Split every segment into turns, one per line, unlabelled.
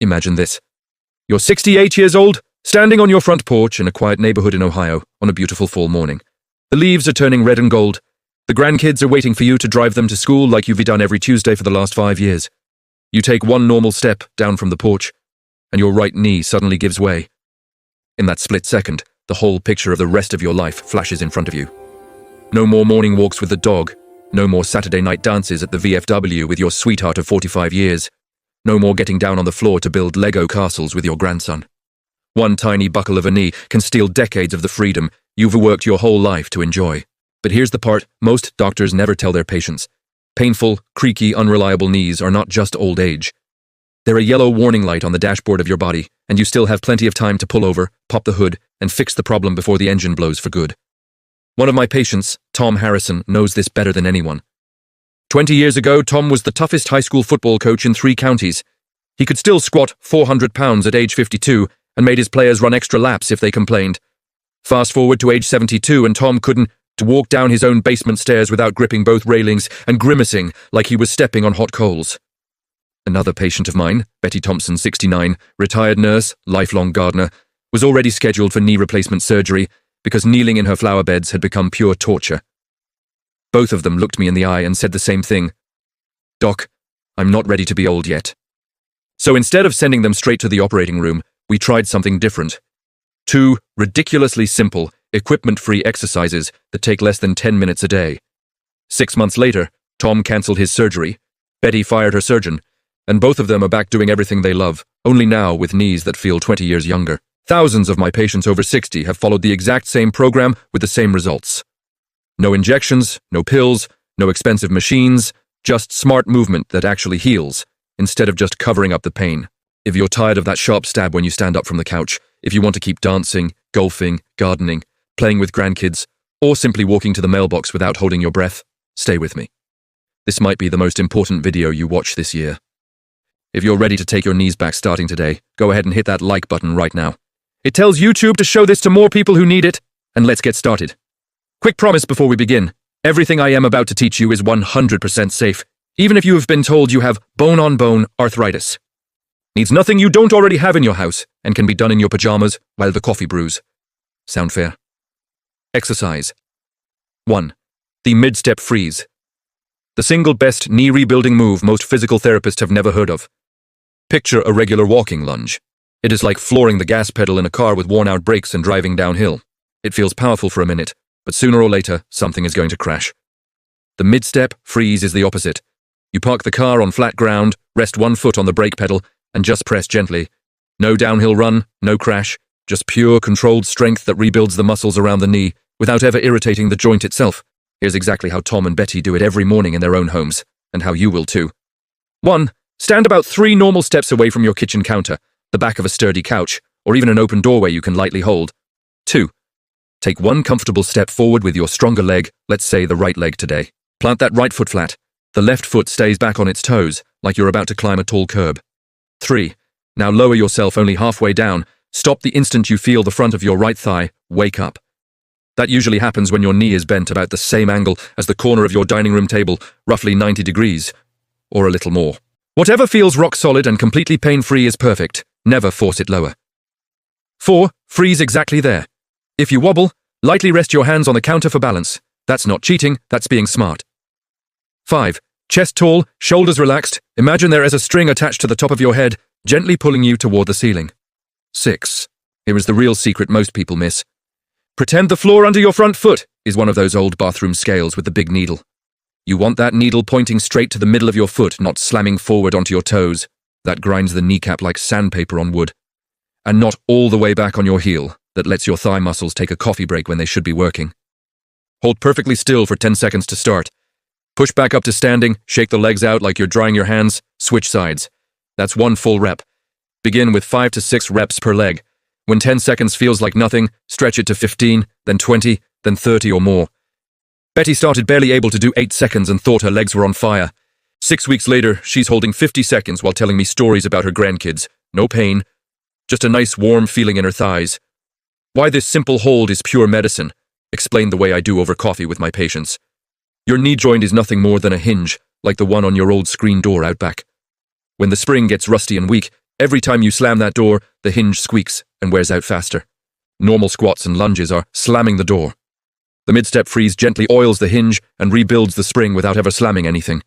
Imagine this. You're 68 years old, standing on your front porch in a quiet neighborhood in Ohio on a beautiful fall morning. The leaves are turning red and gold. The grandkids are waiting for you to drive them to school like you've done every Tuesday for the last 5 years. You take one normal step down from the porch, and your right knee suddenly gives way. In that split second, the whole picture of the rest of your life flashes in front of you. No more morning walks with the dog. No more Saturday night dances at the VFW with your sweetheart of 45 years. No more getting down on the floor to build Lego castles with your grandson. One tiny buckle of a knee can steal decades of the freedom you've worked your whole life to enjoy. But here's the part most doctors never tell their patients. Painful, creaky, unreliable knees are not just old age. They're a yellow warning light on the dashboard of your body, and you still have plenty of time to pull over, pop the hood, and fix the problem before the engine blows for good. One of my patients, Tom Harrison, knows this better than anyone. 20 years ago, Tom was the toughest high school football coach in 3 counties. He could still squat 400 pounds at age 52 and made his players run extra laps if they complained. Fast forward to age 72 and Tom couldn't walk down his own basement stairs without gripping both railings and grimacing like he was stepping on hot coals. Another patient of mine, Betty Thompson, 69, retired nurse, lifelong gardener, was already scheduled for knee replacement surgery because kneeling in her flower beds had become pure torture. Both of them looked me in the eye and said the same thing. "Doc, I'm not ready to be old yet." So instead of sending them straight to the operating room, we tried something different. 2 ridiculously simple, equipment-free exercises that take less than 10 minutes a day. 6 months later, Tom cancelled his surgery, Betty fired her surgeon, and both of them are back doing everything they love, only now with knees that feel 20 years younger. Thousands of my patients over 60 have followed the exact same program with the same results. No injections, no pills, no expensive machines, just smart movement that actually heals, instead of just covering up the pain. If you're tired of that sharp stab when you stand up from the couch, if you want to keep dancing, golfing, gardening, playing with grandkids, or simply walking to the mailbox without holding your breath, stay with me. This might be the most important video you watch this year. If you're ready to take your knees back starting today, go ahead and hit that like button right now. It tells YouTube to show this to more people who need it, and let's get started. Quick promise before we begin. Everything I am about to teach you is 100% safe, even if you have been told you have bone-on-bone arthritis. Needs nothing you don't already have in your house, and can be done in your pajamas while the coffee brews. Sound fair? Exercise. 1. The mid-step freeze. The single best knee rebuilding move most physical therapists have never heard of. Picture a regular walking lunge. It is like flooring the gas pedal in a car with worn-out brakes and driving downhill. It feels powerful for a minute, but sooner or later, something is going to crash. The mid-step freeze is the opposite. You park the car on flat ground, rest one foot on the brake pedal, and just press gently. No downhill run, no crash, just pure controlled strength that rebuilds the muscles around the knee without ever irritating the joint itself. Here's exactly how Tom and Betty do it every morning in their own homes, and how you will too. 1. Stand about 3 normal steps away from your kitchen counter, the back of a sturdy couch, or even an open doorway you can lightly hold. 2. Take one comfortable step forward with your stronger leg, let's say the right leg today. Plant that right foot flat. The left foot stays back on its toes, like you're about to climb a tall curb. 3. Now lower yourself only halfway down. Stop the instant you feel the front of your right thigh. Wake up. That usually happens when your knee is bent about the same angle as the corner of your dining room table, roughly 90 degrees, or a little more. Whatever feels rock solid and completely pain-free is perfect. Never force it lower. 4. Freeze exactly there. If you wobble, lightly rest your hands on the counter for balance. That's not cheating, that's being smart. 5. Chest tall, shoulders relaxed. Imagine there is a string attached to the top of your head, gently pulling you toward the ceiling. 6. Here is the real secret most people miss. Pretend the floor under your front foot is one of those old bathroom scales with the big needle. You want that needle pointing straight to the middle of your foot, not slamming forward onto your toes. That grinds the kneecap like sandpaper on wood. And not all the way back on your heel, that lets your thigh muscles take a coffee break when they should be working. Hold perfectly still for 10 seconds to start. Push back up to standing, shake the legs out like you're drying your hands, switch sides. That's 1 full rep. Begin with 5 to 6 reps per leg. When 10 seconds feels like nothing, stretch it to 15, then 20, then 30 or more. Betty started barely able to do 8 seconds and thought her legs were on fire. 6 weeks later, she's holding 50 seconds while telling me stories about her grandkids. No pain, just a nice warm feeling in her thighs. Why this simple hold is pure medicine, explained the way I do over coffee with my patients. Your knee joint is nothing more than a hinge, like the one on your old screen door out back. When the spring gets rusty and weak, Every time you slam that door, the hinge squeaks and wears out faster. Normal squats and lunges are slamming the door. The mid-step freeze gently oils the hinge and rebuilds the spring without ever slamming anything.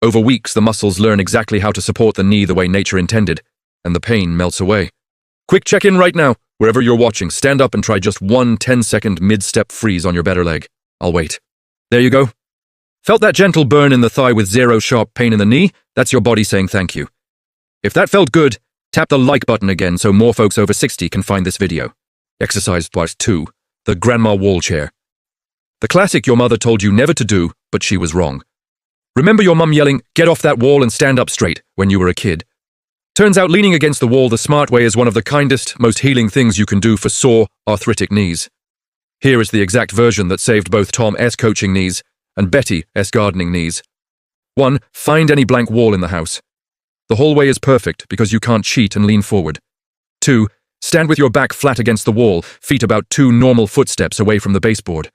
Over weeks, the muscles learn exactly how to support the knee the way nature intended, and the pain melts away. Quick check-in right now. Wherever you're watching, stand up and try just one 10-second mid-step freeze on your better leg. I'll wait. There you go. Felt that gentle burn in the thigh with zero sharp pain in the knee? That's your body saying thank you. If that felt good, tap the like button again so more folks over 60 can find this video. Exercise part 2. The grandma wall chair. The classic your mother told you never to do, but she was wrong. Remember your mum yelling, "Get off that wall and stand up straight," when you were a kid? Turns out leaning against the wall the smart way is one of the kindest, most healing things you can do for sore, arthritic knees. Here is the exact version that saved both Tom's coaching knees and Betty's gardening knees. 1. Find any blank wall in the house. The hallway is perfect because you can't cheat and lean forward. 2. Stand with your back flat against the wall, feet about 2 normal footsteps away from the baseboard.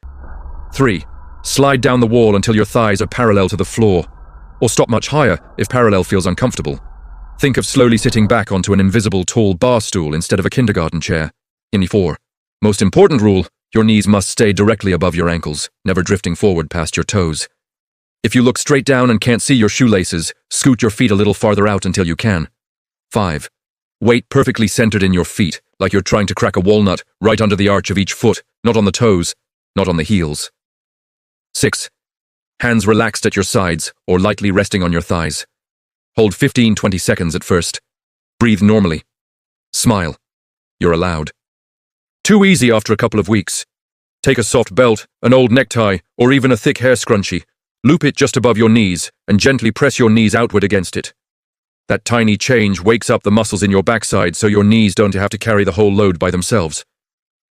3. Slide down the wall until your thighs are parallel to the floor, or stop much higher if parallel feels uncomfortable. Think of slowly sitting back onto an invisible tall bar stool instead of a kindergarten chair. 4. Most important rule, your knees must stay directly above your ankles, never drifting forward past your toes. If you look straight down and can't see your shoelaces, scoot your feet a little farther out until you can. 5. Weight perfectly centered in your feet, like you're trying to crack a walnut, right under the arch of each foot, not on the toes, not on the heels. 6. Hands relaxed at your sides or lightly resting on your thighs. Hold 15-20 seconds at first. Breathe normally. Smile. You're allowed. Too easy after a couple of weeks. Take a soft belt, an old necktie, or even a thick hair scrunchie. Loop it just above your knees and gently press your knees outward against it. That tiny change wakes up the muscles in your backside so your knees don't have to carry the whole load by themselves.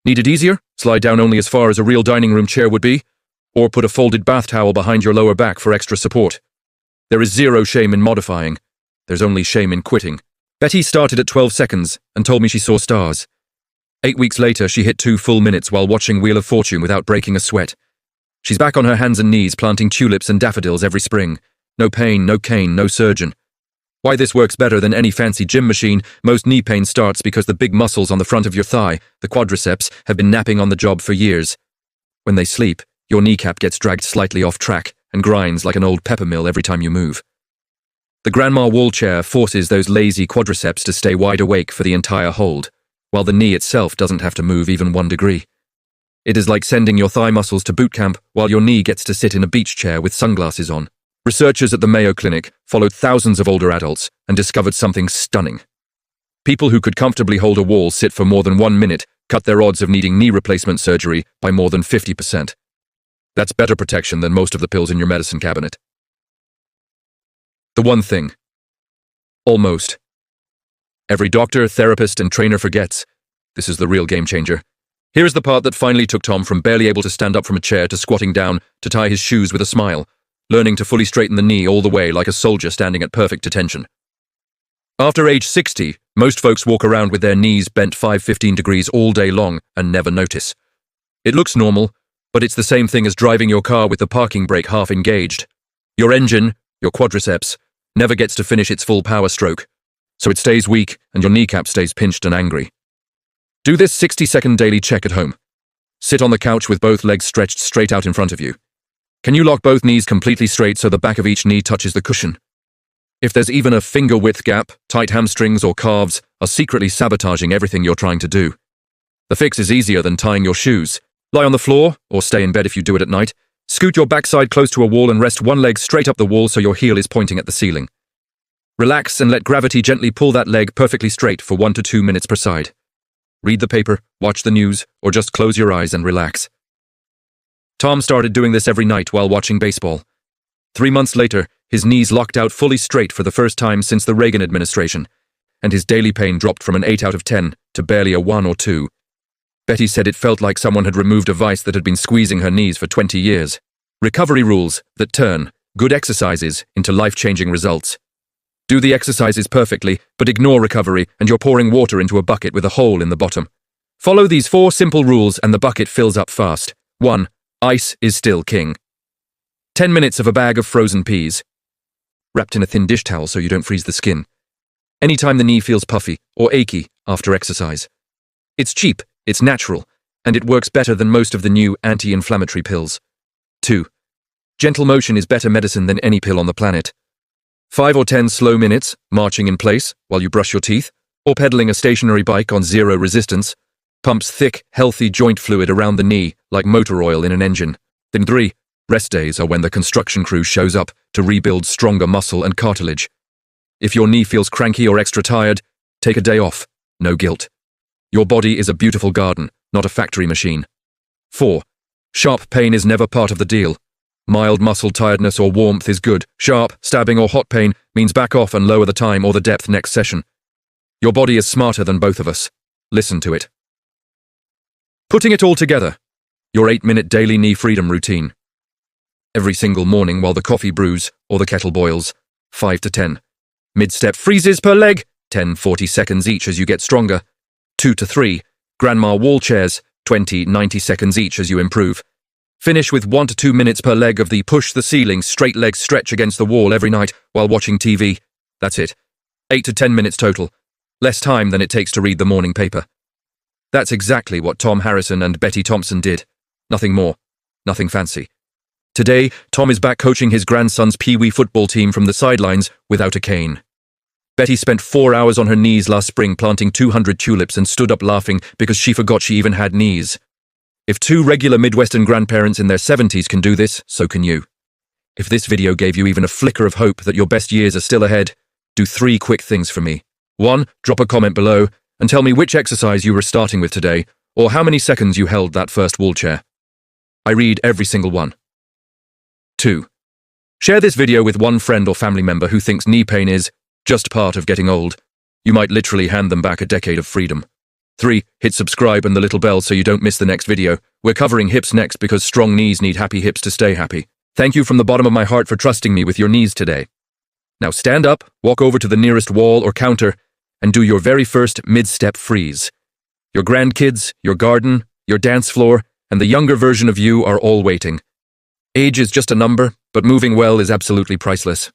Need it easier? Slide down only as far as a real dining room chair would be, or put a folded bath towel behind your lower back for extra support. There is zero shame in modifying. There's only shame in quitting. Betty started at 12 seconds and told me she saw stars. 8 weeks later, she hit 2 full minutes while watching Wheel of Fortune without breaking a sweat. She's back on her hands and knees planting tulips and daffodils every spring. No pain, no cane, no surgeon. Why this works better than any fancy gym machine, most knee pain starts because the big muscles on the front of your thigh, the quadriceps, have been napping on the job for years. When they sleep, your kneecap gets dragged slightly off track and grinds like an old pepper mill every time you move. The grandma wall chair forces those lazy quadriceps to stay wide awake for the entire hold, while the knee itself doesn't have to move even 1 degree. It is like sending your thigh muscles to boot camp while your knee gets to sit in a beach chair with sunglasses on. Researchers at the Mayo Clinic followed thousands of older adults and discovered something stunning. People who could comfortably hold a wall sit for more than 1 minute cut their odds of needing knee replacement surgery by more than 50%. That's better protection than most of the pills in your medicine cabinet. The one thing. Almost. Every doctor, therapist, and trainer forgets. This is the real game changer. Here's the part that finally took Tom from barely able to stand up from a chair to squatting down to tie his shoes with a smile, learning to fully straighten the knee all the way like a soldier standing at perfect attention. After age 60, most folks walk around with their knees bent 5-15 degrees all day long and never notice. It looks normal, but it's the same thing as driving your car with the parking brake half engaged. Your engine, your quadriceps, never gets to finish its full power stroke, so it stays weak and your kneecap stays pinched and angry. Do this 60-second daily check at home. Sit on the couch with both legs stretched straight out in front of you. Can you lock both knees completely straight so the back of each knee touches the cushion? If there's even a finger-width gap, tight hamstrings or calves are secretly sabotaging everything you're trying to do. The fix is easier than tying your shoes. Lie on the floor, or stay in bed if you do it at night. Scoot your backside close to a wall and rest one leg straight up the wall so your heel is pointing at the ceiling. Relax and let gravity gently pull that leg perfectly straight for 1 to 2 minutes per side. Read the paper, watch the news, or just close your eyes and relax. Tom started doing this every night while watching baseball. 3 months later, his knees locked out fully straight for the first time since the Reagan administration, and his daily pain dropped from an 8 out of 10 to barely a 1 or 2. Betty said it felt like someone had removed a vice that had been squeezing her knees for 20 years. Recovery rules that turn good exercises into life-changing results. Do the exercises perfectly, but ignore recovery and you're pouring water into a bucket with a hole in the bottom. Follow these 4 simple rules and the bucket fills up fast. 1. Ice is still king. 10 minutes of a bag of frozen peas, wrapped in a thin dish towel so you don't freeze the skin. anytime the knee feels puffy or achy after exercise. It's cheap, it's natural, and it works better than most of the new anti-inflammatory pills. 2. Gentle motion is better medicine than any pill on the planet. 5 or 10 slow minutes, marching in place while you brush your teeth, or pedaling a stationary bike on zero resistance, pumps thick, healthy joint fluid around the knee like motor oil in an engine. Then 3. Rest days are when the construction crew shows up to rebuild stronger muscle and cartilage. If your knee feels cranky or extra tired, take a day off. No guilt. Your body is a beautiful garden, not a factory machine. 4. Sharp pain is never part of the deal. Mild muscle tiredness or warmth is good. Sharp, stabbing or hot pain means back off and lower the time or the depth next session. Your body is smarter than both of us. Listen to it. Putting it all together. Your 8-minute daily knee freedom routine. Every single morning while the coffee brews or the kettle boils. 5 to 10. Mid-step freezes per leg. 10-40 seconds each as you get stronger. 2 to 3. Grandma wall chairs. 20-90 seconds each as you improve. Finish with 1 to 2 minutes per leg of the push the ceiling straight leg stretch against the wall every night while watching TV. That's it. 8 to 10 minutes total. Less time than it takes to read the morning paper. That's exactly what Tom Harrison and Betty Thompson did. Nothing more. Nothing fancy. Today, Tom is back coaching his grandson's pee-wee football team from the sidelines without a cane. Betty spent 4 hours on her knees last spring planting 200 tulips and stood up laughing because she forgot she even had knees. If 2 regular Midwestern grandparents in their 70s can do this, so can you. If this video gave you even a flicker of hope that your best years are still ahead, do 3 quick things for me. 1. Drop a comment below and tell me which exercise you were starting with today, or how many seconds you held that first wall chair. I read every single one. 2. Share this video with one friend or family member who thinks knee pain is just part of getting old. You might literally hand them back a decade of freedom. 3. Hit subscribe and the little bell so you don't miss the next video. We're covering hips next because strong knees need happy hips to stay happy. Thank you from the bottom of my heart for trusting me with your knees today. Now stand up, walk over to the nearest wall or counter, and do your very first mid-step freeze. Your grandkids, your garden, your dance floor, and the younger version of you are all waiting. Age is just a number, but moving well is absolutely priceless.